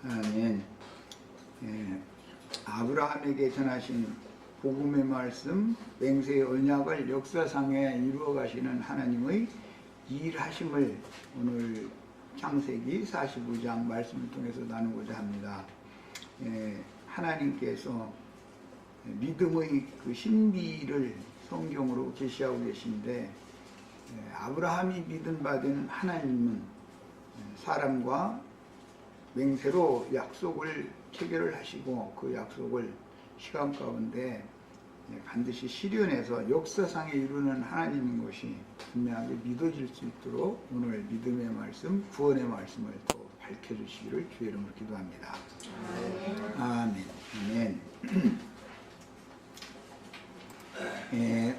아멘. 예, 아브라함에게 전하신 복음의 말씀, 맹세의 언약을 역사상에 이루어 가시는 하나님의 일하심을 오늘 창세기 45장 말씀을 통해서 나누고자 합니다. 하나님께서 믿음의 그 신비를 성경으로 계시하고 계신데, 아브라함이 믿음받은 하나님은 사람과 맹세로 약속을 체결을 하시고 그 약속을 시간 가운데 반드시 실현해서 역사상에 이루는 하나님인 것이 분명하게 믿어질 수 있도록 오늘 믿음의 말씀, 구원의 말씀을 또 밝혀주시기를 주의 이름으로 기도합니다. 아멘. 아멘.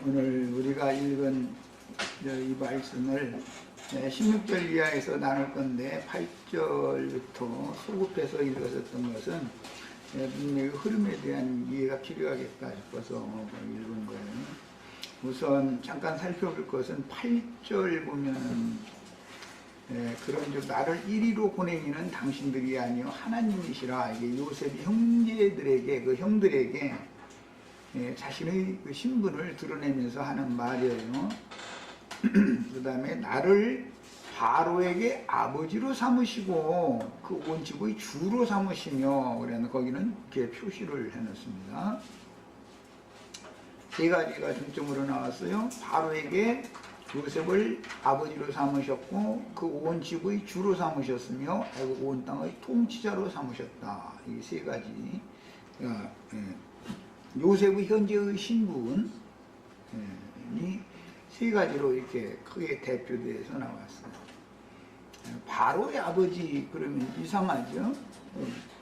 오늘 우리가 읽은 이 말씀을 16절 이하에서 나눌 건데 8절부터 소급해서 읽었었던 것은 분명히 흐름에 대한 이해가 필요하겠다 싶어서 읽은 거예요. 우선 잠깐 살펴볼 것은 8절 보면은 그런즉 나를 이리로 보내기는 당신들이 아니요 하나님이시라. 이게 요셉이 형제들에게, 그 형들에게 자신의 그 신분을 드러내면서 하는 말이에요. 그 다음에 나를 바로에게 아버지로 삼으시고 그 온 집의 주로 삼으시며, 그래서 거기는 이렇게 표시를 해놓습니다. 세 가지가 중점으로 나왔어요. 바로에게 요셉을 아버지로 삼으셨고 그 온 집의 주로 삼으셨으며 온 땅의 통치자로 삼으셨다. 이 세 가지. 요셉의 현재의 신분이 세 가지로 이렇게 크게 대표돼서 나왔어요. 바로의 아버지, 그러면 이상하죠?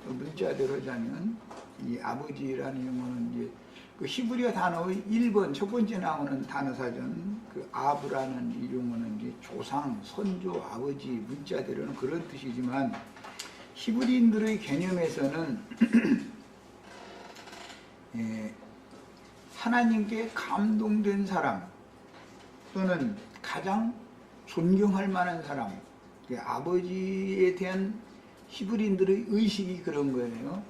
문자대로 하자면, 이 아버지라는 용어는 이제 그 히브리어 단어의 1번, 첫 번째 나오는 단어사전, 그 아브라는 이 용어는 이제 조상, 선조, 아버지, 문자대로는 그런 뜻이지만, 히브리인들의 개념에서는 하나님께 감동된 사람, 또는 가장 존경할 만한 사람, 아버지에 대한 히브리인들의 의식이 그런 거예요.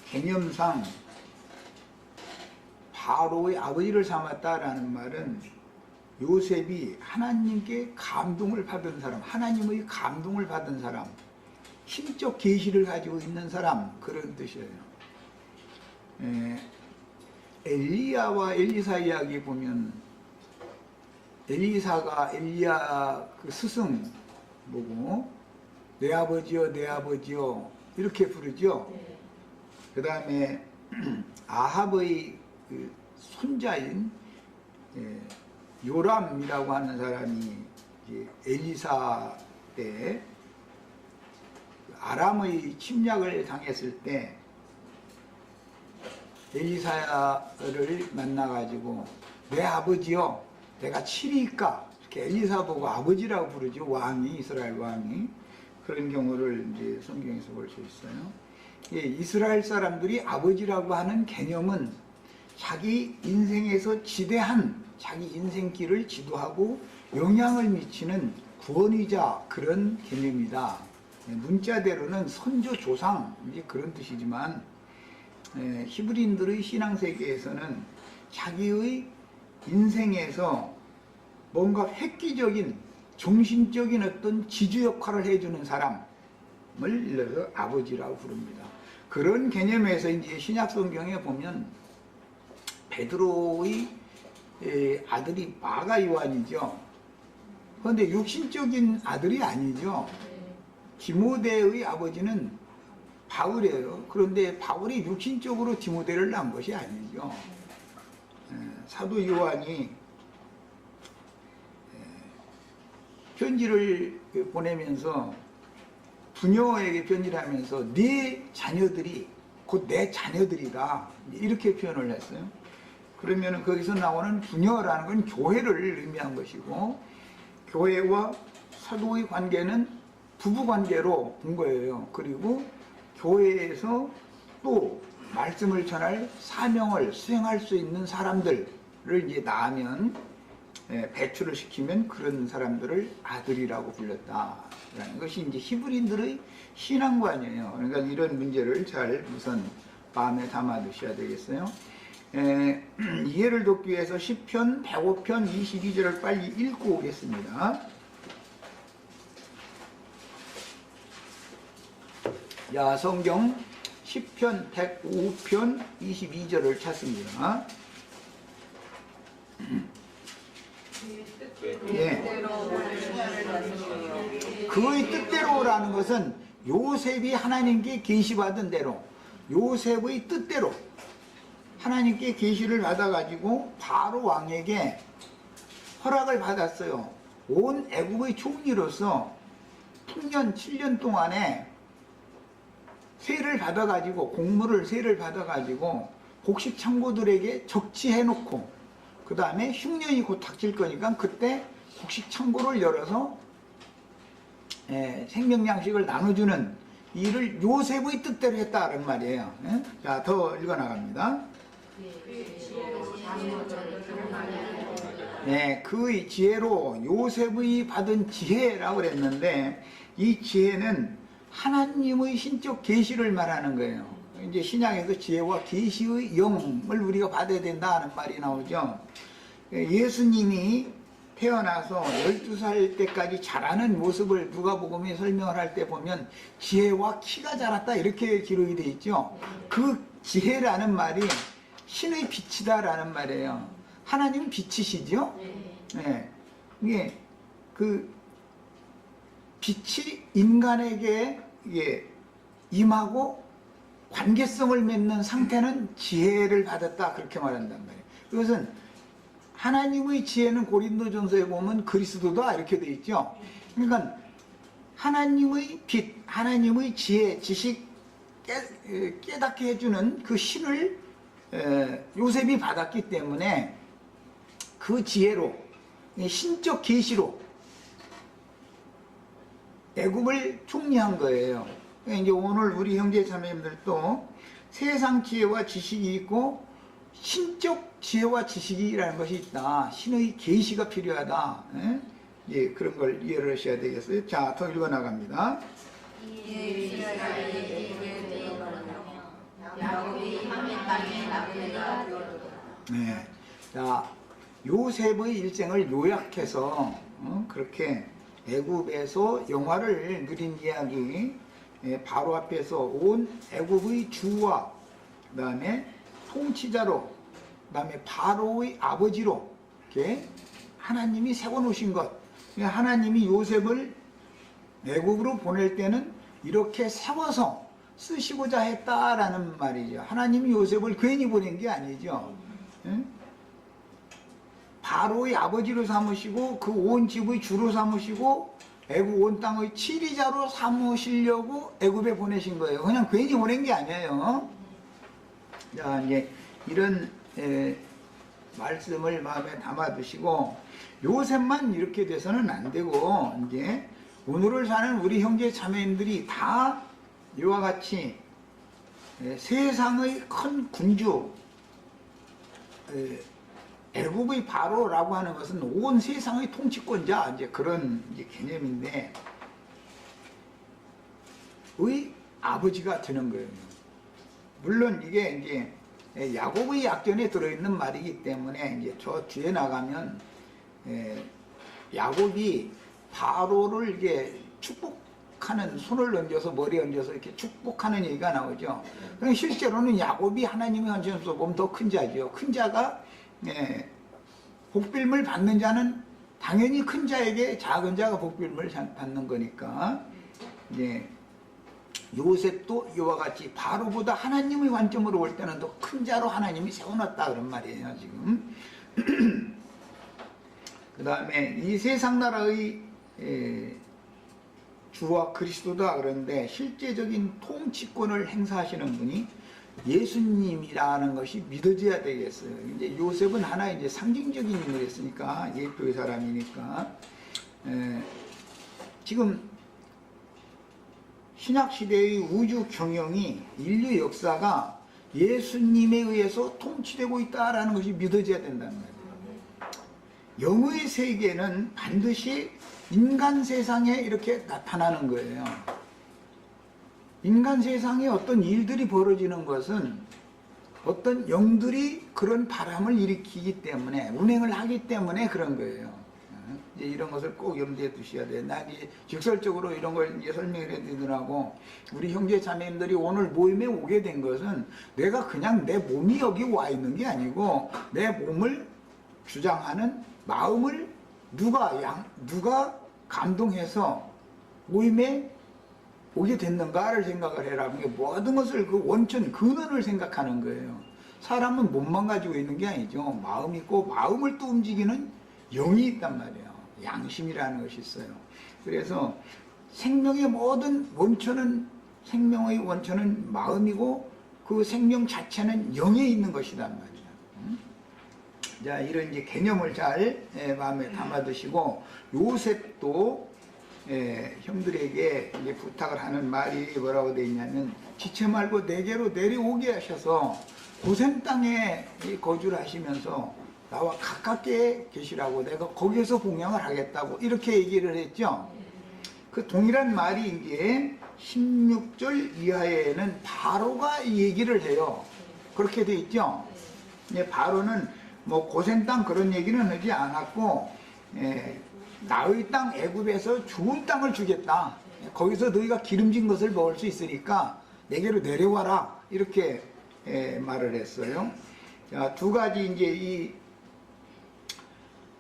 개념상 바로의 아버지를 삼았다라는 말은 요셉이 하나님께 감동을 받은 사람, 하나님의 감동을 받은 사람, 신적 계시를 가지고 있는 사람, 그런 뜻이에요. 엘리야와 엘리사 이야기 보면 엘리사가 엘리야 그 스승 보고 내 아버지요 내 아버지요 이렇게 부르죠. 그 다음에 아합의 그 손자인 요람이라고 하는 사람이 엘리사 때 아람의 침략을 당했을 때 엘리사를 만나가지고 내 아버지요 내가 치리까, 이렇게 엘리사 보고 아버지라고 부르죠. 왕이, 이스라엘 왕이. 그런 경우를 이제 성경에서 볼 수 있어요. 이스라엘 사람들이 아버지라고 하는 개념은 자기 인생에서 지대한 자기 인생길을 지도하고 영향을 미치는 구원이자 그런 개념이다. 문자대로는 선조 조상, 이제 그런 뜻이지만 히브리인들의 신앙세계에서는 자기의 인생에서 뭔가 획기적인 정신적인 어떤 지주 역할을 해주는 사람을 일러서 아버지라고 부릅니다. 그런 개념에서 이제 신약 성경에 보면 베드로의 아들이 마가 요한이죠. 그런데 육신적인 아들이 아니죠. 디모데의 아버지는 바울이에요. 그런데 바울이 육신적으로 디모데를 낳은 것이 아니죠. 사도 요한이 편지를 보내면서 부녀에게 편지를 하면서 네 자녀들이 곧 내 자녀들이다, 이렇게 표현을 했어요. 그러면 거기서 나오는 부녀라는 건 교회를 의미한 것이고, 교회와 사도의 관계는 부부 관계로 본 거예요. 그리고 교회에서 또 말씀을 전할 사명을 수행할 수 있는 사람들을 이제 낳으면 배출을 시키면 그런 사람들을 아들이라고 불렀다라는 것이 이제 히브리인들의 신앙관이에요. 그러니까 이런 문제를 잘 우선 마음에 담아 두셔야 되겠어요. 이해를 돕기 위해서 시편 105편 22절을 빨리 읽고 오겠습니다. 자, 성경 시편 105편 22절을 찾습니다. 예. 그의 뜻대로라는 것은 요셉이 하나님께 계시받은 대로, 요셉의 뜻대로 하나님께 계시를 받아가지고 바로 왕에게 허락을 받았어요. 온 애국의 총리로서 풍년 7년 동안에 세를 받아가지고, 공물을 세를 받아가지고 곡식 창고들에게 적치해놓고, 그 다음에 흉년이 곧 닥칠 거니까 그때 곡식 창고를 열어서 생명양식을 나눠주는 일을 요셉의 뜻대로 했다는 말이에요. 자, 더 읽어나갑니다. 그의 지혜로, 요셉의 받은 지혜라고 그랬는데, 이 지혜는 하나님의 신적 계시를 말하는 거예요. 이제 신약에서 지혜와 계시의 영을 우리가 받아야 된다는 말이 나오죠. 예수님이 태어나서 12살 때까지 자라는 모습을 누가복음에 설명을 할 때 보면 지혜와 키가 자랐다 이렇게 기록이 되어 있죠. 그 지혜라는 말이 신의 빛이다라는 말이에요. 하나님은 빛이시죠? 네. 이게 그 빛이 인간에게 임하고 관계성을 맺는 상태는 지혜를 받았다, 그렇게 말한단 말이에요. 그것은 하나님의 지혜는 고린도전서에 보면 그리스도다 이렇게 되어 있죠. 그러니까 하나님의 빛, 하나님의 지혜, 지식 깨닫게 해주는 그 신을 요셉이 받았기 때문에 그 지혜로, 신적 계시로 애굽을 총리한 거예요. 이제 오늘 우리 형제 자매님들도 세상 지혜와 지식이 있고 신적 지혜와 지식이라는 것이 있다. 신의 계시가 필요하다. 예, 그런 걸 이해를 하셔야 되겠어요. 자, 더 읽어 나갑니다. 네. 자, 요셉의 일생을 요약해서 그렇게 애굽에서 영화를 누린 이야기, 바로 앞에서 온 애굽의 주와 그 다음에 통치자로, 그 다음에 바로의 아버지로 이렇게 하나님이 세워놓으신 것. 하나님이 요셉을 애굽으로 보낼 때는 이렇게 세워서 쓰시고자 했다라는 말이죠. 하나님이 요셉을 괜히 보낸 게 아니죠. 바로의 아버지로 삼으시고 그 온 집의 주로 삼으시고 애굽 온 땅의 치리자로 삼으시려고 애굽에 보내신 거예요. 그냥 괜히 보낸 게 아니에요. 자, 이제 이런 말씀을 마음에 담아두시고, 요셉만 이렇게 돼서는 안 되고, 이제 오늘을 사는 우리 형제 자매님들이 다 이와 같이 세상의 큰 군주, 애굽의 바로라고 하는 것은 온 세상의 통치권자, 이제 그런 이제 개념인데, 의 아버지가 되는 거예요. 물론 이게 이제 야곱의 약전에 들어있는 말이기 때문에 이제 저 뒤에 나가면 야곱이 바로를 이렇게 축복하는, 손을 얹어서 머리에 얹어서 이렇게 축복하는 얘기가 나오죠. 그럼 실제로는 야곱이 하나님의 관점에서 보면 더 큰 자죠. 큰 자가 복빌을 받는 자는 당연히 큰 자에게 작은 자가 복빌을 받는 거니까, 이제 요셉도 이와 같이 바로보다 하나님의 관점으로 볼 때는 더 큰 자로 하나님이 세워놨다 그런 말이에요 지금. 그 다음에 이 세상 나라의 주와 그리스도다 그런데 실제적인 통치권을 행사하시는 분이 예수님이라는 것이 믿어져야 되겠어요. 이제 요셉은 하나의 이제 상징적인 인물이었으니까, 예표의 사람이니까. 지금 신약시대의 우주 경영이, 인류 역사가 예수님에 의해서 통치되고 있다는 것이 믿어져야 된다는 거예요. 영의 세계는 반드시 인간 세상에 이렇게 나타나는 거예요. 인간 세상에 어떤 일들이 벌어지는 것은 어떤 영들이 그런 바람을 일으키기 때문에, 운행을 하기 때문에 그런 거예요. 이제 이런 것을 꼭 염두에 두셔야 돼요. 난 이제 직설적으로 이런 걸 이제 설명을 해드리더라고. 우리 형제 자매님들이 오늘 모임에 오게 된 것은 내가 그냥 내 몸이 여기 와 있는 게 아니고 내 몸을 주장하는 마음을 누가 감동해서 모임에 오게 됐는가를 생각을 해라. 모든 것을 그 원천, 근원을 생각하는 거예요. 사람은 몸만 가지고 있는 게 아니죠. 마음이 있고 마음을 또 움직이는 영이 있단 말이에요. 양심이라는 것이 있어요. 그래서 생명의 모든 원천은, 생명의 원천은 마음이고 그 생명 자체는 영에 있는 것이란 말이에요. 자, 이런 이제 개념을 잘 마음에 담아두시고, 요셉도 형들에게 이제 부탁을 하는 말이 뭐라고 되어 있냐면, 지체 말고 내게로 내려오게 하셔서 고센 땅에 거주를 하시면서 나와 가깝게 계시라고, 내가 거기에서 봉양을 하겠다고 이렇게 얘기를 했죠. 그 동일한 말이 이제 16절 이하에는 바로가 이 얘기를 해요. 그렇게 돼 있죠. 바로는 뭐 고센 땅 그런 얘기는 하지 않았고, 나의 땅 애굽에서 좋은 땅을 주겠다. 거기서 너희가 기름진 것을 먹을 수 있으니까 내게로 내려와라. 이렇게 말을 했어요. 자, 두 가지 이제 이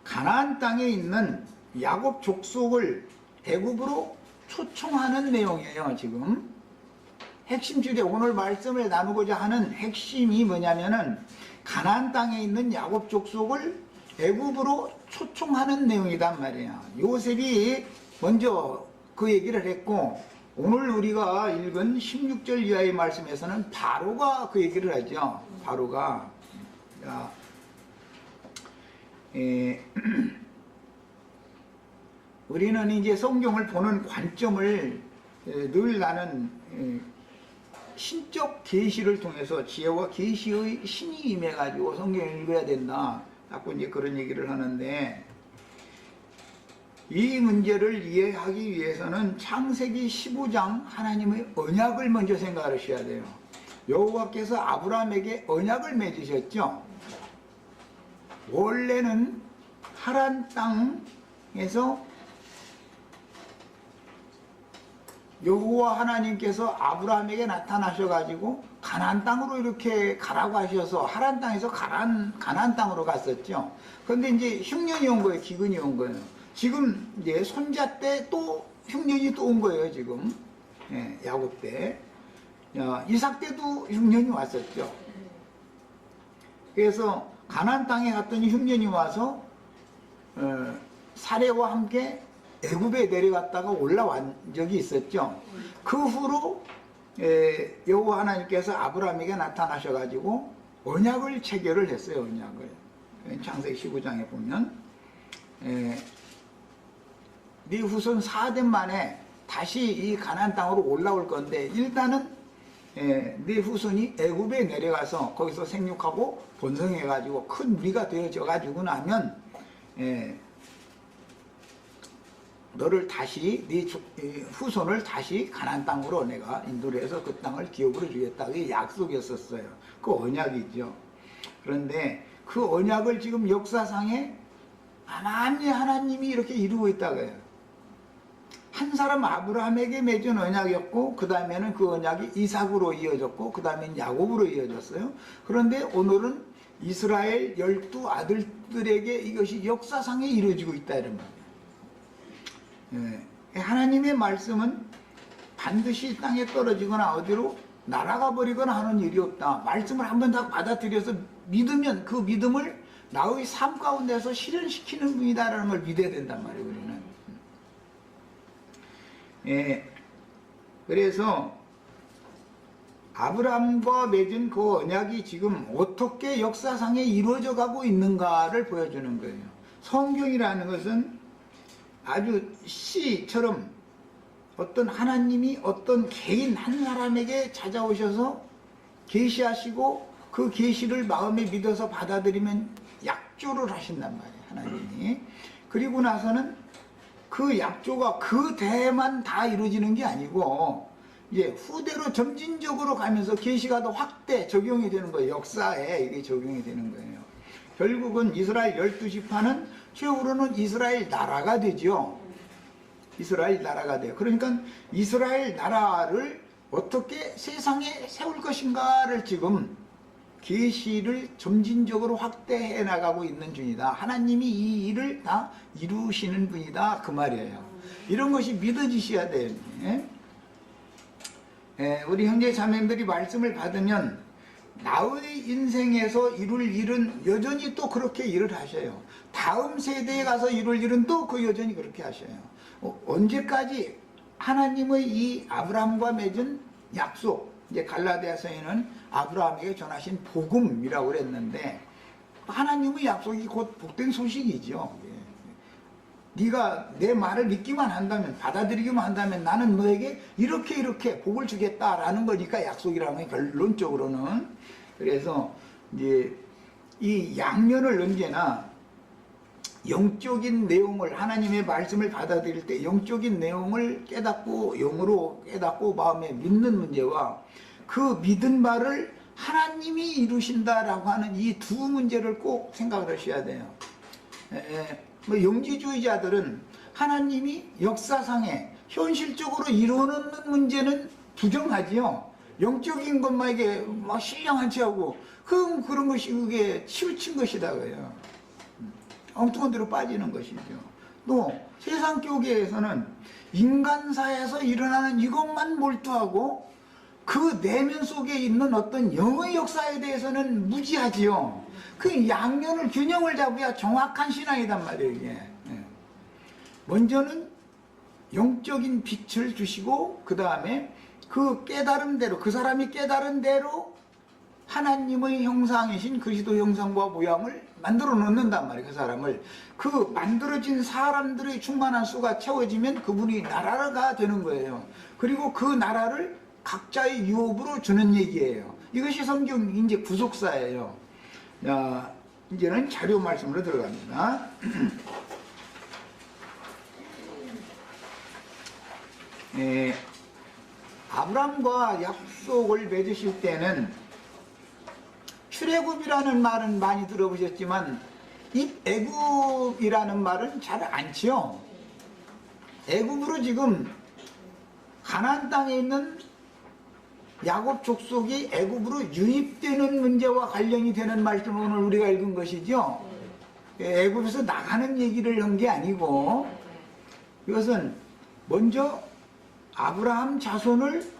가나안 땅에 있는 야곱 족속을 애굽으로 초청하는 내용이에요. 지금 핵심 주제, 오늘 말씀을 나누고자 하는 핵심이 뭐냐면은 가나안 땅에 있는 야곱 족속을 애굽으로 초청하는 내용이란 말이에요. 요셉이 먼저 그 얘기를 했고, 오늘 우리가 읽은 16절 이하의 말씀에서는 바로가 그 얘기를 하죠. 바로가. 자, 우리는 이제 성경을 보는 관점을 늘 나는 신적 계시를 통해서 지혜와 계시의 신이 임해가지고 성경을 읽어야 된다. 자꾸 이제 그런 얘기를 하는데, 이 문제를 이해하기 위해서는 창세기 15장 하나님의 언약을 먼저 생각하셔야 돼요. 여호와께서 아브라함에게 언약을 맺으셨죠. 원래는 하란 땅에서 여호와 하나님께서 아브라함에게 나타나셔가지고 가나안 땅으로 이렇게 가라고 하셔서 하란 땅에서 가나안 땅으로 갔었죠. 그런데 이제 흉년이 온 거예요. 기근이 온 거예요. 지금 이제 손자 때 또 흉년이 또 온 거예요. 지금 야곱 때, 이삭 때도 흉년이 왔었죠. 그래서 가나안 땅에 갔더니 흉년이 와서 사례와 함께 애굽에 내려갔다가 올라온 적이 있었죠. 그 후로 여호와 하나님께서 아브라함에게 나타나셔가지고 언약을 체결을 했어요. 언약을 창세기 15장에 보면 네 후손 4대 만에 다시 이 가나안 땅으로 올라올 건데, 일단은 네 후손이 애굽에 내려가서 거기서 생육하고 번성해가지고 큰 무리가 되어져가지고 나면 너를 다시, 네 후손을 다시 가나안 땅으로 내가 인도를 해서 그 땅을 기업으로 주겠다. 그게 약속이었었어요. 그 언약이죠. 그런데 그 언약을 지금 역사상에 만만히 하나님이 이렇게 이루고 있다고요. 한 사람 아브라함에게 맺은 언약이었고, 그 다음에는 그 언약이 이삭으로 이어졌고, 그 다음에는 야곱으로 이어졌어요. 그런데 오늘은 이스라엘 12아들들에게 이것이 역사상에 이루어지고 있다 이런 말이에요. 하나님의 말씀은 반드시 땅에 떨어지거나 어디로 날아가 버리거나 하는 일이 없다. 말씀을 한번 다 받아들여서 믿으면 그 믿음을 나의 삶 가운데서 실현시키는 분이다라는 걸 믿어야 된단 말이에요. 우리는. 그래서 아브라함과 맺은 그 언약이 지금 어떻게 역사상에 이루어져 가고 있는가를 보여주는 거예요. 성경이라는 것은 아주 시처럼 어떤 하나님이 어떤 개인 한 사람에게 찾아오셔서 계시하시고 그 계시를 마음에 믿어서 받아들이면 약조를 하신단 말이에요. 하나님이. 그리고 나서는 그 약조가 그 대에만 다 이루어지는 게 아니고 이제 후대로 점진적으로 가면서 계시가 더 확대 적용이 되는 거예요. 역사에 이게 적용이 되는 거예요. 결국은 이스라엘 12지파는 최후로는 이스라엘 나라가 되죠. 이스라엘 나라가 돼요. 그러니까 이스라엘 나라를 어떻게 세상에 세울 것인가를 지금 계시를 점진적으로 확대해 나가고 있는 중이다. 하나님이 이 일을 다 이루시는 분이다. 그 말이에요. 이런 것이 믿어지셔야 돼요. 우리 형제 자매들이 말씀을 받으면 나의 인생에서 이룰 일은 여전히 또 그렇게 일을 하셔요. 다음 세대에 가서 이룰 일은 또 그 여전히 그렇게 하셔요. 언제까지 하나님의 이 아브라함과 맺은 약속, 이제 갈라디아서에는 아브라함에게 전하신 복음이라고 그랬는데 하나님의 약속이 곧 복된 소식이죠. 네가 내 말을 믿기만 한다면, 받아들이기만 한다면 나는 너에게 이렇게 복을 주겠다라는 거니까 약속이라는 게 결론적으로는. 그래서 이제 이 양면을 언제나 영적인 내용을, 하나님의 말씀을 받아들일 때 영적인 내용을 깨닫고 영으로 깨닫고 마음에 믿는 문제와 그 믿은 바를 하나님이 이루신다라고 하는 이 두 문제를 꼭 생각을 하셔야 돼요. 영지주의자들은 하나님이 역사상에 현실적으로 이루는 문제는 부정하지요. 영적인 것만 이게 막 신령한 체하고 그런 것이 그게 치우친 것이다 그래요. 엉뚱한 데로 빠지는 것이죠. 또 세상 교계에서는 인간사에서 일어나는 이것만 몰두하고 그 내면 속에 있는 어떤 영의 역사에 대해서는 무지하지요. 그 양면을 균형을 잡아야 정확한 신앙이단 말이에요. 이게. 먼저는 영적인 빛을 주시고 그 다음에 그 깨달음대로, 그 사람이 깨달은 대로 하나님의 형상이신 그리스도 형상과 모양을 만들어 놓는단 말이에요. 그 사람을. 그 만들어진 사람들의 충만한 수가 채워지면 그분이 나라가 되는 거예요. 그리고 그 나라를 각자의 유업으로 주는 얘기예요. 이것이 성경 이제 구속사예요. 자, 이제는 자료 말씀으로 들어갑니다. 아브람과 약속을 맺으실 때는 출애굽이라는 말은 많이 들어보셨지만 입애굽이라는 말은 잘 안 치요. 애굽으로 지금 가나안 땅에 있는 야곱 족속이 애굽으로 유입되는 문제와 관련이 되는 말씀을 오늘 우리가 읽은 것이죠. 애굽에서 나가는 얘기를 한 게 아니고 이것은 먼저 아브라함 자손을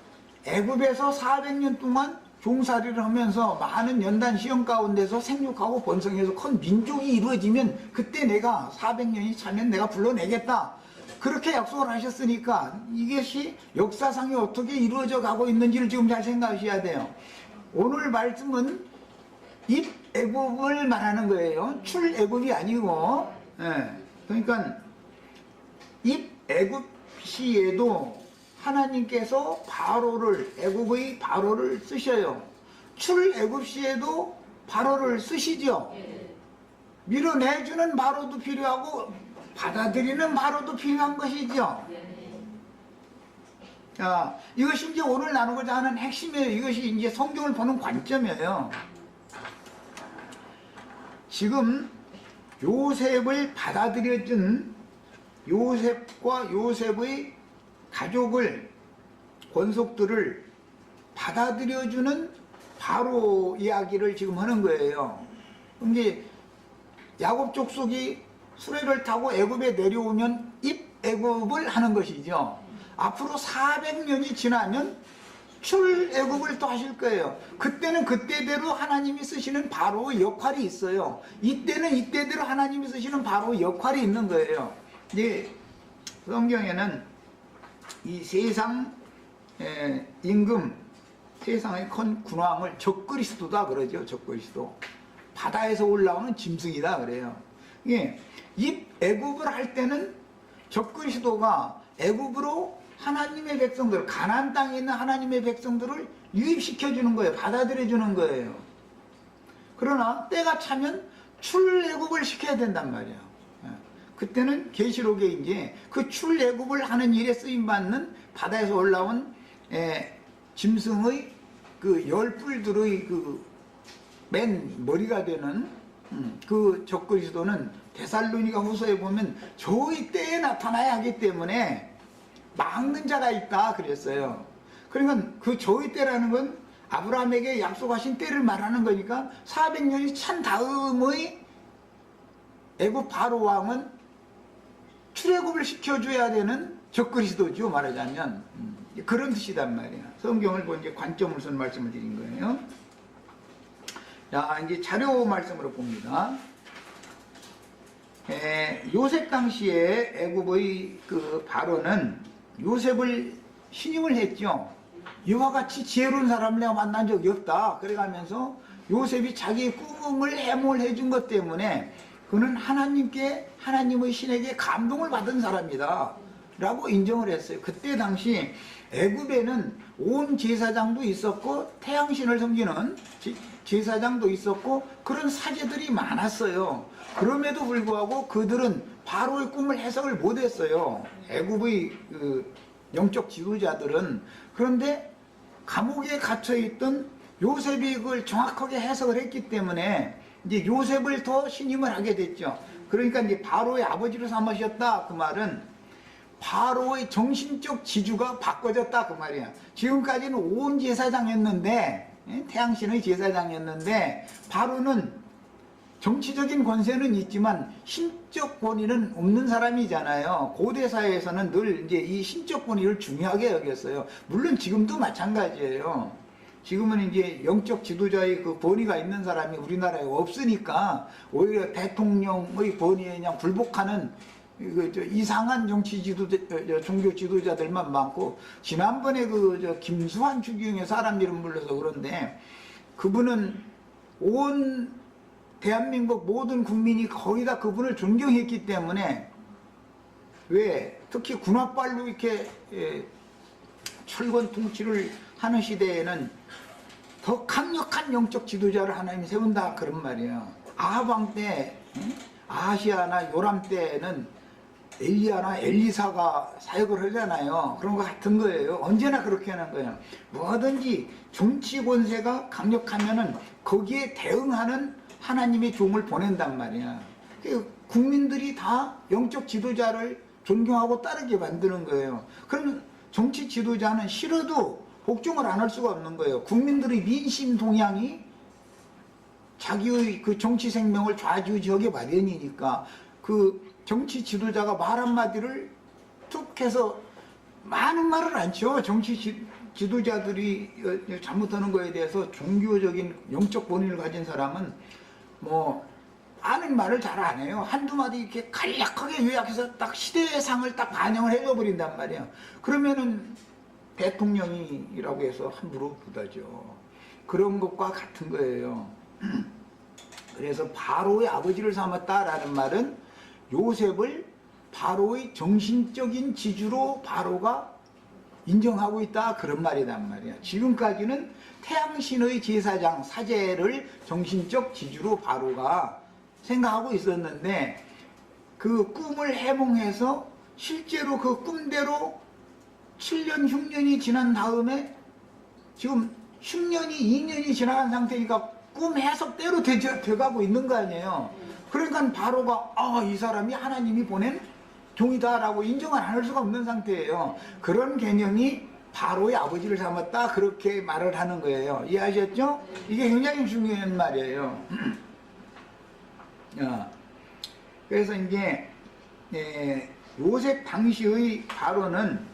애굽에서 400년 동안 종살이를 하면서 많은 연단 시험 가운데서 생육하고 번성해서 큰 민족이 이루어지면 그때 내가 400년이 차면 내가 불러내겠다. 그렇게 약속을 하셨으니까 이것이 역사상에 어떻게 이루어져 가고 있는지를 지금 잘 생각하셔야 돼요. 오늘 말씀은 입애굽을 말하는 거예요. 출애굽이 아니고. 그러니까 입애굽 시에도 하나님께서 바로를, 애굽의 바로를 쓰셔요. 출애굽 시에도 바로를 쓰시죠. 밀어내주는 바로도 필요하고 받아들이는 바로도 필요한 것이죠. 자, 이것이 이제 오늘 나누고자 하는 핵심이에요. 이것이 이제 성경을 보는 관점이에요. 지금 요셉을 받아들여준 요셉과 요셉의 가족을, 권속들을 받아들여주는 바로 이야기를 지금 하는 거예요. 이게 야곱 족속이 수레를 타고 애굽에 내려오면 입애굽을 하는 것이죠. 앞으로 400년이 지나면 출애굽을 또 하실 거예요. 그때는 그때대로 하나님이 쓰시는 바로의 역할이 있어요. 이때는 이때대로 하나님이 쓰시는 바로의 역할이 있는 거예요. 이제 성경에는 이 세상 임금, 세상의 큰 군왕을 적그리스도다 그러죠. 적그리스도. 바다에서 올라오는 짐승이다 그래요. 예, 입애굽을 할 때는 적그리스도가 애굽으로 하나님의 백성들, 가나안 땅에 있는 하나님의 백성들을 유입시켜 주는 거예요. 받아들여 주는 거예요. 그러나 때가 차면 출애굽을 시켜야 된단 말이에요. 그때는 계시록에 이제 그 출애굽을 하는 일에 쓰임 받는 바다에서 올라온 짐승의 그 열 뿔들의 그 맨 머리가 되는 그 적그리스도는 데살로니가 후서에 보면 저희 때에 나타나야 하기 때문에 막는 자가 있다 그랬어요. 그러니까 그 저희 때라는 건 아브라함에게 약속하신 때를 말하는 거니까 400년이 찬 다음의 애굽 바로 왕은 출애굽을 시켜줘야 되는 적그리스도죠, 말하자면. 그런 뜻이단 말이야. 성경을 본 이제 관점을 쓴 말씀을 드린 거예요. 자, 이제 자료 말씀으로 봅니다. 요셉 당시에 애굽의 그 바로는 요셉을 신임을 했죠. 이와 같이 지혜로운 사람을 내가 만난 적이 없다. 그래가면서 요셉이 자기의 꿈을 해몽을 해준 것 때문에 그는 하나님의 신에게 감동을 받은 사람이다 라고 인정을 했어요. 그때 당시 애굽에는 온 제사장도 있었고 태양신을 섬기는 제사장도 있었고 그런 사제들이 많았어요. 그럼에도 불구하고 그들은 바로의 꿈을 해석을 못했어요. 애굽의 그 영적 지도자들은. 그런데 감옥에 갇혀있던 요셉이 그걸 정확하게 해석을 했기 때문에 이제 요셉을 더 신임을 하게 됐죠. 그러니까 이제 바로의 아버지로 삼으셨다 그 말은 바로의 정신적 지주가 바꿔졌다 그 말이야. 지금까지는 온 제사장이었는데 태양신의 제사장이었는데 바로는 정치적인 권세는 있지만 신적 권위는 없는 사람이잖아요. 고대 사회에서는 늘 이제 이 신적 권위를 중요하게 여겼어요. 물론 지금도 마찬가지예요. 지금은 이제 영적 지도자의 그 권위가 있는 사람이 우리나라에 없으니까 오히려 대통령의 권위에 그냥 굴복하는 이상한 정치 지도자, 종교 지도자들만 많고, 지난번에 김수환 추기경의 사람 이름 불러서 그런데 그분은 온 대한민국 모든 국민이 거의 다 그분을 존경했기 때문에 왜 특히 군합발로 이렇게 철권 통치를 하는 시대에는 더 강력한 영적 지도자를 하나님이 세운다 그런 말이에요. 아합 왕 때 아시아나 요람 때는 엘리야나 엘리사가 사역을 하잖아요. 그런 거 같은 거예요. 언제나 그렇게 하는 거예요. 뭐든지 정치 권세가 강력하면은 거기에 대응하는 하나님의 종을 보낸단 말이야. 국민들이 다 영적 지도자를 존경하고 따르게 만드는 거예요. 그럼 정치 지도자는 싫어도 복종을 안 할 수가 없는 거예요. 국민들의 민심 동향이 자기의 그 정치 생명을 좌지우지하게 마련이니까 그 정치 지도자가 말 한마디를 툭 해서 많은 말을 안 쳐. 정치 지도자들이 잘못하는 거에 대해서 종교적인 영적 본인을 가진 사람은 뭐 아는 말을 잘 안 해요. 한두 마디 이렇게 간략하게 요약해서 딱 시대의 상을 딱 반영을 해줘버린단 말이에요. 그러면은 대통령이라고 해서 함부로 부다죠. 그런 것과 같은 거예요. 그래서 바로의 아버지를 삼았다라는 말은 요셉을 바로의 정신적인 지주로 바로가 인정하고 있다 그런 말이란 말이야. 지금까지는 태양신의 제사장 사제를 정신적 지주로 바로가 생각하고 있었는데 그 꿈을 해몽해서 실제로 그 꿈대로 7년 흉년이 지난 다음에 지금 흉년이 2년이 지나간 상태니까 꿈 해석대로 돼가고 있는 거 아니에요. 그러니까 바로가 이 사람이 하나님이 보낸 종이다라고 인정을 안 할 수가 없는 상태예요. 그런 개념이 바로의 아버지를 삼았다 그렇게 말을 하는 거예요. 이해하셨죠? 이게 굉장히 중요한 말이에요. 그래서 이제 요셉 당시의 바로는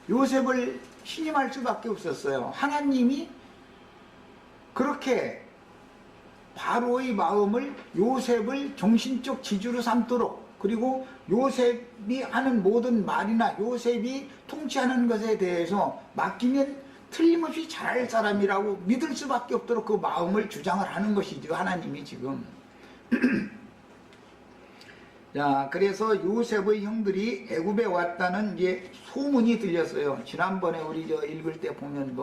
요셉을 신임할 수밖에 없었어요. 하나님이 그렇게 바로의 마음을 요셉을 정신적 지주로 삼도록, 그리고 요셉이 하는 모든 말이나 요셉이 통치하는 것에 대해서 맡기면 틀림없이 잘할 사람이라고 믿을 수밖에 없도록 그 마음을 주장을 하는 것이죠. 하나님이 지금. 자, 그래서 요셉의 형들이 애굽에 왔다는 이제 소문이 들렸어요. 지난번에 우리 읽을 때 보면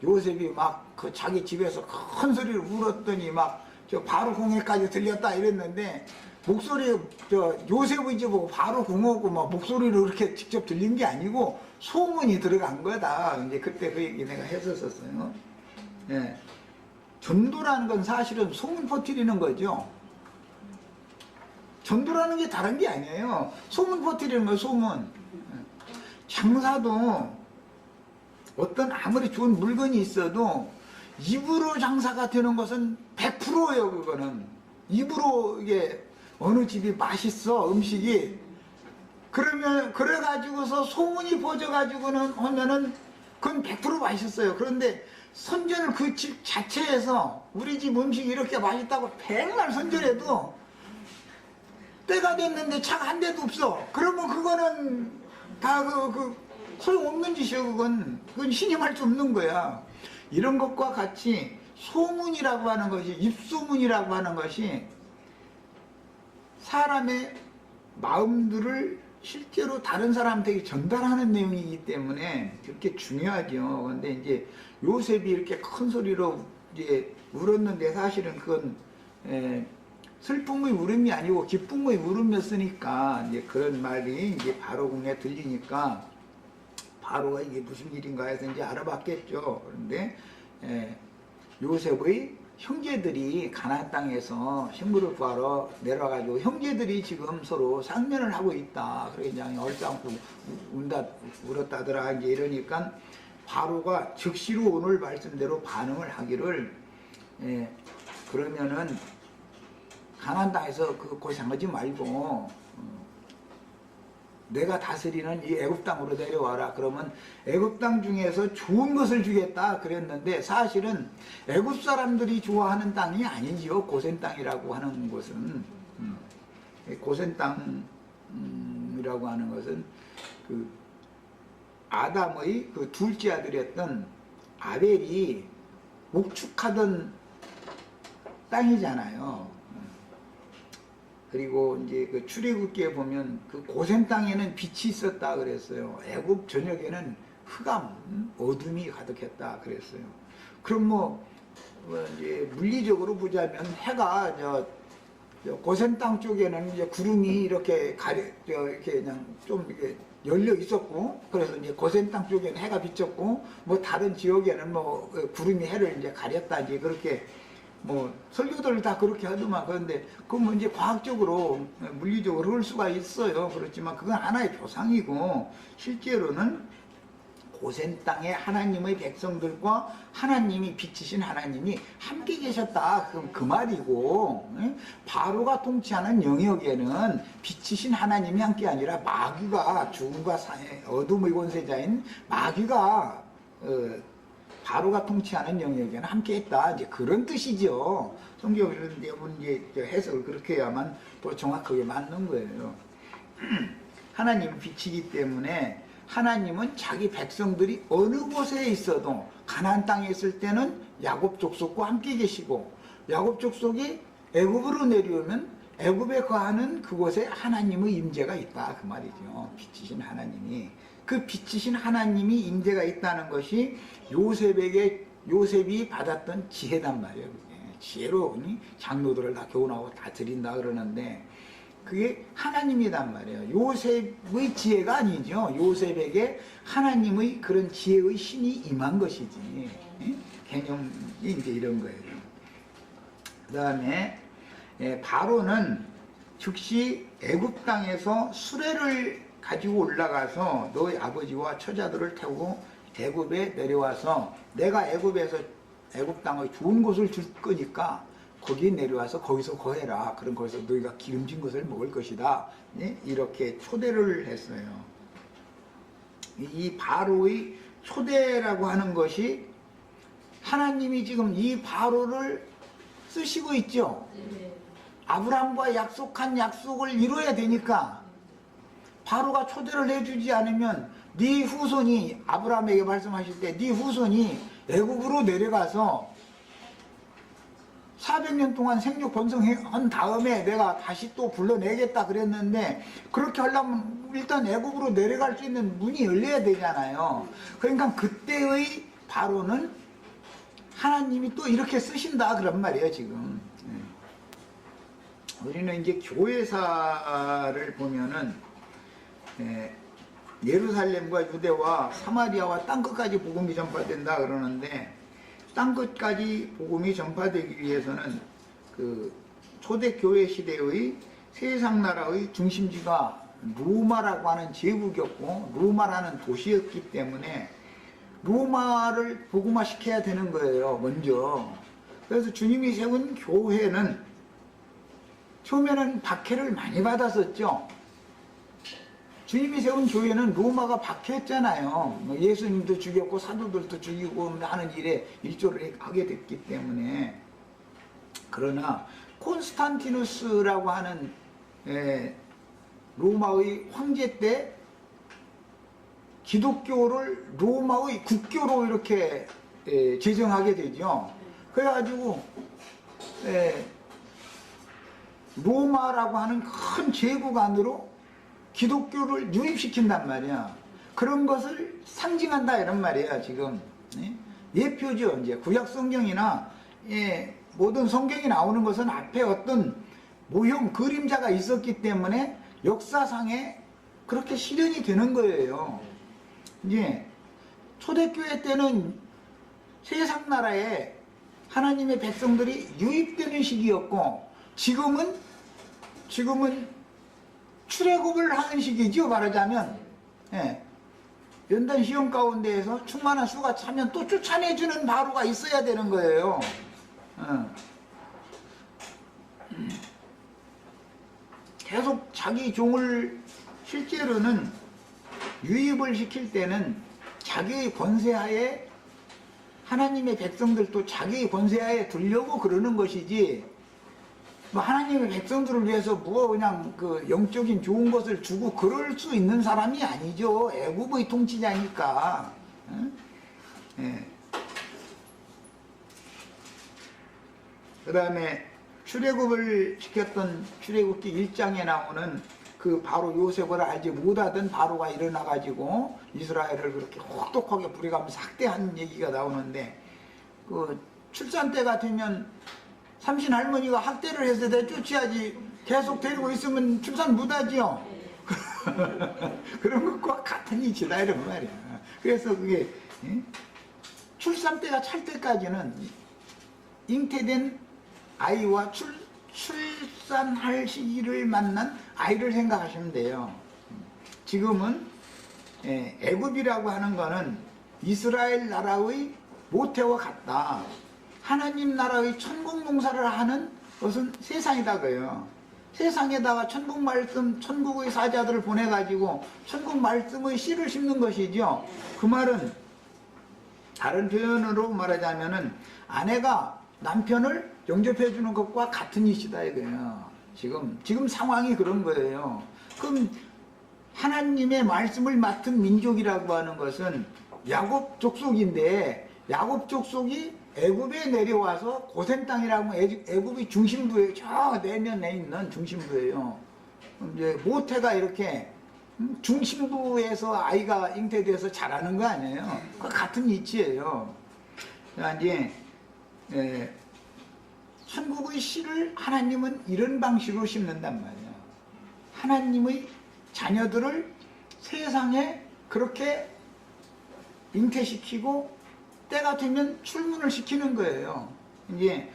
요셉이 막 그 자기 집에서 큰 소리를 울었더니 막 저 바로 공회까지 들렸다 이랬는데 목소리 요셉의 집 보고 바로 궁하고 막 목소리로 그렇게 직접 들린 게 아니고 소문이 들어간 거다. 이제 그때 그 얘기 내가 했었어요. 예. 전도라는 건 사실은 소문 퍼뜨리는 거죠. 전도라는 게 다른 게 아니에요. 소문 퍼뜨리는 거예요, 소문. 장사도 어떤 아무리 좋은 물건이 있어도 입으로 장사가 되는 것은 100%예요, 그거는. 입으로 이게 어느 집이 맛있어, 음식이. 그래가지고서 소문이 퍼져가지고는 하면은 그건 100% 맛있었어요. 그런데 선전을 그 집 자체에서 우리 집 음식이 이렇게 맛있다고 백날 선전해도 때가 됐는데 차가 한 대도 없어. 그러면 그거는 다 소용없는 짓이에요. 그건 신임할 수 없는 거야. 이런 것과 같이 소문이라고 하는 것이, 입소문이라고 하는 것이 사람의 마음들을 실제로 다른 사람한테 전달하는 내용이기 때문에 그렇게 중요하죠. 그런데 이제 요셉이 이렇게 큰 소리로 이제 울었는데 사실은 그건 슬픔의 울음이 아니고 기쁨의 울음이었으니까 이제 그런 말이 이제 바로 궁에 들리니까 바로가 이게 무슨 일인가 해서 이제 알아봤겠죠. 그런데 요셉의 형제들이 가나안 땅에서 식물을 구하러 내려와가지고 형제들이 지금 서로 상면을 하고 있다. 그래 그냥 얼싸안고 울었다더라. 이제 이러니까 바로가 즉시로 오늘 말씀대로 반응을 하기를 그러면은 가나안 땅에서 그 고생하지 말고 내가 다스리는 이 애굽 땅으로 내려와라. 그러면 애굽 땅 중에서 좋은 것을 주겠다 그랬는데 사실은 애굽 사람들이 좋아하는 땅이 아니지요. 고센 땅이라고 하는 곳은 고센 땅이라고 하는 것은 그 아담의 그 둘째 아들이었던 아벨이 목축하던 땅이잖아요. 그리고 이제 그 출애굽기에 보면 그 고센 땅에는 빛이 있었다 그랬어요. 애굽 전역에는 흑암, 어둠이 가득했다 그랬어요. 그럼 뭐 이제 물리적으로 보자면 해가 저 고센 땅 쪽에는 이제 구름이 이렇게 이렇게 그냥 좀 이렇게 열려 있었고, 그래서 이제 고센 땅 쪽에는 해가 비쳤고, 뭐 다른 지역에는 뭐 구름이 해를 이제 가렸다 이제 그렇게. 뭐 설교들 다 그렇게 하더만. 그런데 그건 뭐 이제 과학적으로 물리적으로 그럴 수가 있어요. 그렇지만 그건 하나의 조상이고 실제로는 고센 땅에 하나님의 백성들과 하나님이 비치신 하나님이 함께 계셨다. 그럼 그 말이고, 바로가 통치하는 영역에는 비치신 하나님이 함께 아니라 마귀가, 죽음과 어둠의 권세자인 마귀가 바로가 통치하는 영역에는 함께했다. 이제 그런 뜻이죠. 성경 이런 대부분 이제 해석을 그렇게 해야만 또 정확하게 맞는 거예요. 하나님은 빛이기 때문에 하나님은 자기 백성들이 어느 곳에 있어도 가나안 땅에 있을 때는 야곱 족속과 함께 계시고, 야곱 족속이 애굽으로 내려오면 애굽에 거하는 그곳에 하나님의 임재가 있다 그 말이죠. 빛이신 하나님이. 그 빛이신 하나님이 임재가 있다는 것이 요셉이 받았던 지혜단 말이에요. 지혜로 장로들을 다 교훈하고 다 드린다 그러는데 그게 하나님이란 말이에요. 요셉의 지혜가 아니죠. 요셉에게 하나님의 그런 지혜의 신이 임한 것이지. 개념이 이제 이런 거예요. 그 다음에 바로는 즉시 애굽 땅에서 수레를 가지고 올라가서 너희 아버지와 처자들을 태우고 애굽에 내려와서 내가 애굽 땅의 좋은 곳을 줄 거니까 거기에 내려와서 거기서 거해라. 그럼 거기서 너희가 기름진 것을 먹을 것이다. 이렇게 초대를 했어요. 이 바로의 초대라고 하는 것이 하나님이 지금 이 바로를 쓰시고 있죠. 아브라함과 약속한 약속을 이루어야 되니까 바로가 초대를 해주지 않으면 네 후손이, 아브라함에게 말씀하실 때 네 후손이 애굽으로 내려가서 400년 동안 생육 번성한 다음에 내가 다시 또 불러내겠다 그랬는데, 그렇게 하려면 일단 애굽으로 내려갈 수 있는 문이 열려야 되잖아요. 그러니까 그때의 바로는 하나님이 또 이렇게 쓰신다 그런 말이에요 지금. 우리는 이제 교회사를 보면은 예루살렘과 유대와 사마리아와 땅끝까지 복음이 전파된다 그러는데, 땅끝까지 복음이 전파되기 위해서는 그 초대교회 시대의 세상 나라의 중심지가 로마라고 하는 제국이었고 로마라는 도시였기 때문에 로마를 복음화시켜야 되는 거예요, 먼저. 그래서 주님이 세운 교회는 처음에는 박해를 많이 받았었죠. 주님이 세운 교회는 로마가 박해했잖아요. 예수님도 죽였고 사도들도 죽이고 하는 일에 일조를 하게 됐기 때문에. 그러나 콘스탄티누스라고 하는 로마의 황제 때 기독교를 로마의 국교로 이렇게 제정하게 되죠. 그래가지고 로마라고 하는 큰 제국 안으로 기독교를 유입시킨단 말이야. 그런 것을 상징한다 이런 말이야 지금. 예표죠. 이제 구약 성경이나 모든 성경이 나오는 것은 앞에 어떤 모형 그림자가 있었기 때문에 역사상에 그렇게 실현이 되는 거예요. 이제 초대교회 때는 세상 나라에 하나님의 백성들이 유입되는 시기였고, 지금은 출애굽을 하는 시기죠. 말하자면 연단 시험 가운데에서 충만한 수가 차면 또 쫓아내주는 바로가 있어야 되는 거예요. 계속 자기 종을 실제로는 유입을 시킬 때는 자기의 권세하에 하나님의 백성들도 자기의 권세하에 두려고 그러는 것이지, 뭐 하나님의 백성들을 위해서 뭐 그냥 그 영적인 좋은 것을 주고 그럴 수 있는 사람이 아니죠. 애굽의 통치자니까. 그 다음에 출애굽을 시켰던 출애굽기 1장에 나오는 그 바로 요셉을 알지 못하던 바로가 일어나가지고 이스라엘을 그렇게 혹독하게 부려가면서 학대한 얘기가 나오는데, 그 출산 때 같으면 삼신 할머니가 학대를 해서 내쫓아야지, 계속 데리고 있으면 출산 못하지요. 그런 것과 같은 이치다 이런 말이야. 그래서 그게 출산 때가 찰 때까지는 잉태된 아이와 출산할 시기를 만난 아이를 생각하시면 돼요. 지금은 애굽이라고 하는 거는 이스라엘 나라의 모태와 같다. 하나님 나라의 천국 농사를 하는 것은 세상이다 그래요. 세상에다가 천국 말씀, 천국의 사자들을 보내가지고 천국 말씀의 씨를 심는 것이죠. 그 말은 다른 표현으로 말하자면은 아내가 남편을 영접해 주는 것과 같은 이치다 이거예요. 지금 상황이 그런 거예요. 그럼 하나님의 말씀을 맡은 민족이라고 하는 것은 야곱 족속인데, 야곱 족속이 애굽에 내려와서 고센 땅이라고 애굽의 중심부에 저 내면에 있는 중심부예요. 이제 모태가 이렇게 중심부에서 아이가 잉태돼서 자라는 거 아니에요. 그 같은 이치예요. 이제 천국의 씨를 하나님은 이런 방식으로 심는단 말이에요. 하나님의 자녀들을 세상에 그렇게 잉태시키고 때가 되면 출문을 시키는 거예요. 이제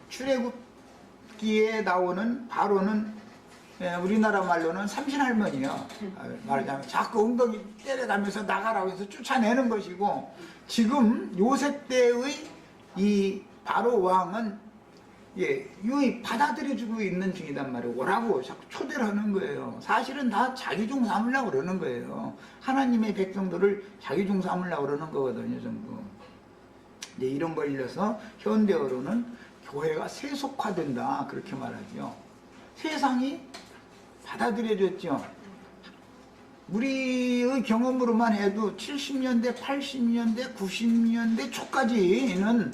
출애굽기에 나오는 바로는 우리나라 말로는 삼신할머니요. 말하자면 자꾸 엉덩이 때려가면서 나가라고 해서 쫓아내는 것이고, 지금 요셉 때의 이 바로 왕은 유의 받아들여주고 있는 중이단 말이에요. 오라고 자꾸 초대를 하는 거예요. 사실은 다 자기 종 삼으려고 그러는 거예요. 하나님의 백성들을 자기 종 삼으려고 그러는 거거든요, 전부. 이제 이런 걸 일러서 현대어로는 교회가 세속화된다 그렇게 말하죠. 세상이 받아들여졌죠. 우리의 경험으로만 해도 70년대, 80년대, 90년대 초까지는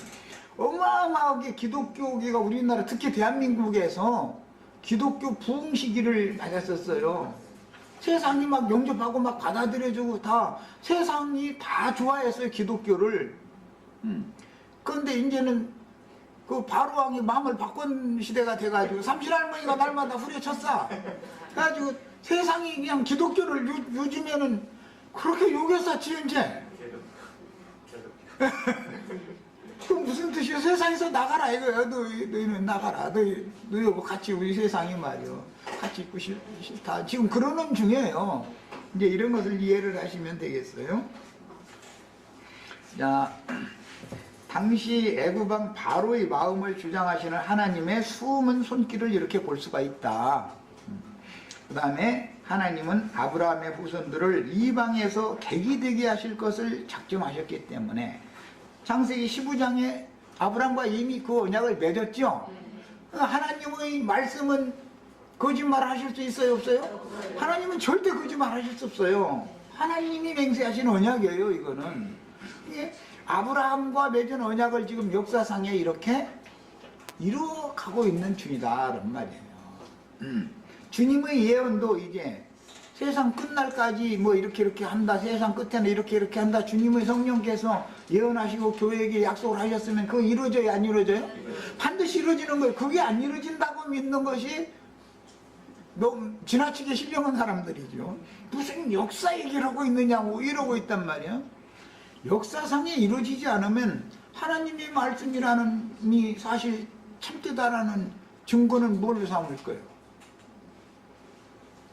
어마어마하게 기독교계가 우리나라, 특히 대한민국에서 기독교 부흥 시기를 맞았었어요. 세상이 막 영접하고 막 받아들여주고 다 세상이 다 좋아했어요, 기독교를. 그런데 이제는 그 바로왕이 마음을 바꾼 시대가 돼가지고 삼신할머니가 날마다 후려쳤어. 그래가지고 세상이 그냥 기독교를 요즘에는 그렇게 욕했어 지은제. 그 무슨 뜻이야? 세상에서 나가라 이거야. 너희는 나가라. 너희하고 같이 우리 세상이 말이야. 같이 있고 싫다. 지금 그러는 중이에요. 이제 이런 것을 이해를 하시면 되겠어요. 자, 당시 애굽왕 바로의 마음을 주장하시는 하나님의 숨은 손길을 이렇게 볼 수가 있다. 그 다음에 하나님은 아브라함의 후손들을 이방에서 계기되게 하실 것을 작정하셨기 때문에 창세기 15장에 아브라함과 이미 그 언약을 맺었죠. 하나님의 말씀은 거짓말 하실 수 있어요 없어요? 하나님은 절대 거짓말 하실 수 없어요. 하나님이 맹세하신 언약이에요. 이거는 아브라함과 맺은 언약을 지금 역사상에 이렇게 이루어가고 있는 중이다 그런 말이에요. 주님의 예언도 이제 세상 끝날까지 뭐 이렇게 한다, 세상 끝에는 이렇게 한다, 주님의 성령께서 예언하시고 교회에게 약속을 하셨으면 그거 이루어져요 안 이루어져요? 반드시 이루어지는 거예요. 그게 안 이루어진다고 믿는 것이 너무 지나치게 신령한 사람들이죠. 무슨 역사 얘기를 하고 있느냐고 이러고 있단 말이야. 역사상에 이루어지지 않으면 하나님의 말씀이라는 이 사실 참되다라는 증거는 뭘로 삼을 거예요?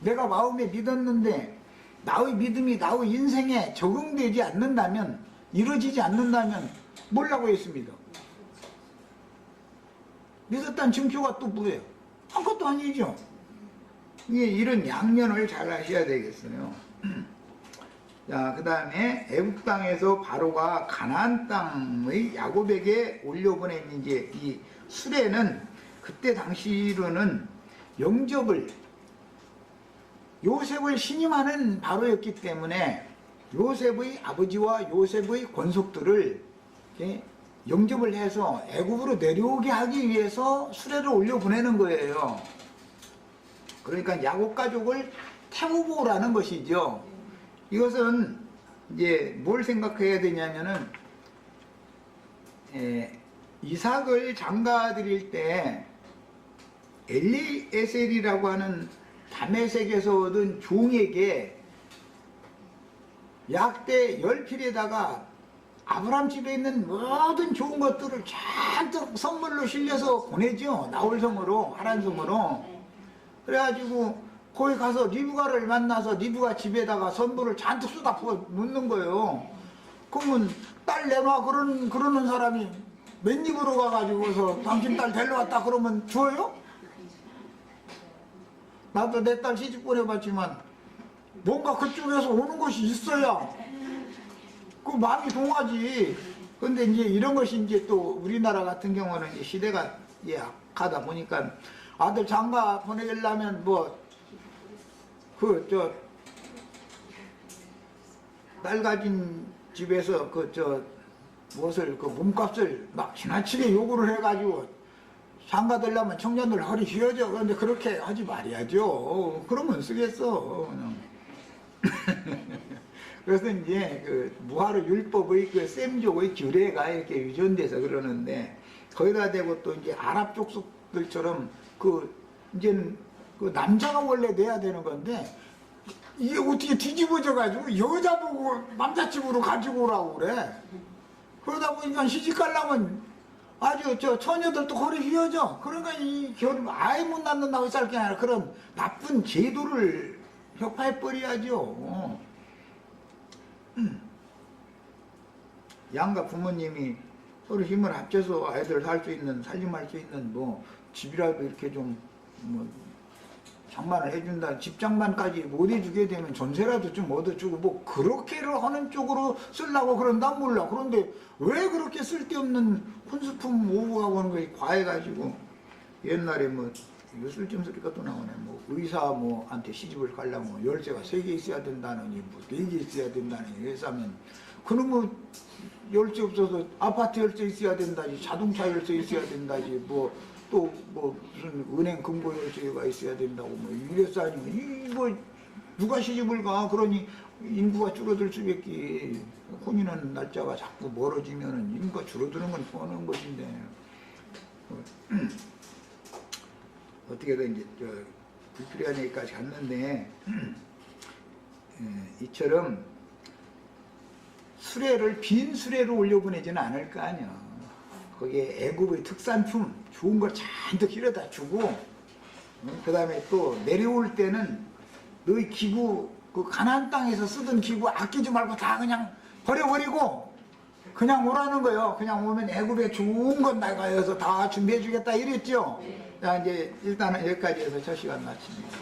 내가 마음에 믿었는데 나의 믿음이 나의 인생에 적응되지 않는다면, 이루어지지 않는다면 뭐라고 했습니다. 믿었다는 증표가 또 뭐예요? 아무것도 아니죠. 이런 양면을 잘 하셔야 되겠어요. 자, 그 다음에 애국 땅에서 바로가 가나안 땅의 야곱에게 올려보낸 이제 이 수레는 그때 당시로는 영접을 요셉을 신임하는 바로였기 때문에 요셉의 아버지와 요셉의 권속들을 영접을 해서 애굽으로 내려오게 하기 위해서 수레를 올려보내는 거예요. 그러니까 야곱 가족을 태우고 오라는 것이죠. 이것은 이제 뭘 생각해야 되냐면은 이삭을 장가드릴 때 엘리에셀이라고 하는 다메섹에서 얻은 종에게 약대 10필에다가 아브라함 집에 있는 모든 좋은 것들을 잔뜩 선물로 실려서 보내죠. 나홀성으로, 하란성으로. 그래가지고 거기 가서 리브가를 만나서 리브가 집에다가 선물을 잔뜩 쏟아부어 놓는 거예요. 그러면 딸 내놔 그러는 사람이 맨입으로 가가지고서 당신 딸 데려왔다 그러면 줘요? 나도 내 딸 시집 보내봤지만 뭔가 그쪽에서 오는 것이 있어야 그 마음이 동하지. 근데 이제 이런 것이 이제 또 우리나라 같은 경우는 이제 시대가 약하다 보니까 아들 장가 보내려면 딸 가진 집에서 무엇을 몸값을 막 지나치게 요구를 해가지고 장가 들려면 청년들 허리 휘어져. 그런데 그렇게 하지 말아야죠. 그러면 쓰겠어. 그래서 이제 무하르 율법의 셈족의 규례가 이렇게 유전돼서 그러는데, 거기다 대고 또 이제 아랍 족속들처럼 이제는 남자가 원래 내야 되는 건데, 이게 어떻게 뒤집어져 가지고 여자 보고 남자집으로 가지고 오라고 그래. 그러다 보니까 시집 가려면 아주 처녀들도 허리 휘어져. 그러니까 이 결혼 아예 못 낳는다고 살 게 아니라 그런 나쁜 제도를 혁파해 버려야죠. 양가 부모님이 서로 힘을 합쳐서 아이들 살 수 있는, 살림할 수 있는 집이라도 이렇게 좀 장만을 해준다. 집 장만까지 못 해주게 되면 전세라도 좀 얻어주고 그렇게를 하는 쪽으로 쓰려고 그런다 몰라. 그런데 왜 그렇게 쓸데없는 혼수품 오고가고 하는 것이 과해가지고, 옛날에 요술점 소리가 또 나오네. 의사한테 시집을 가려면 열쇠가 3개 있어야 된다느니 4개 있어야 된다느니. 회사면 그러면 열쇠 없어서 아파트 열쇠 있어야 된다지, 자동차 열쇠 있어야 된다지, 또 무슨 은행 금고 열쇠가 있어야 된다고 이랬어. 아니면 이거 누가 시집을 가? 그러니 인구가 줄어들 수밖에. 혼인하는 날짜가 자꾸 멀어지면은 인구가 줄어드는 건 뻔한 것인데, 어떻게든 이제 불필요한 얘기까지 갔는데 이처럼 수레를 빈 수레로 올려보내지는 않을 거 아니야. 거기에 애굽의 특산품 좋은 걸 잔뜩 실어다 주고 그 다음에 또 내려올 때는 너희 기구 그 가나안 땅에서 쓰던 기구 아끼지 말고 다 그냥 버려버리고 그냥 오라는 거예요. 그냥 오면 애굽에 좋은 건 내가 여기서 다 준비해 주겠다 이랬죠. 자 이제 일단은 여기까지 해서 첫 시간 마칩니다.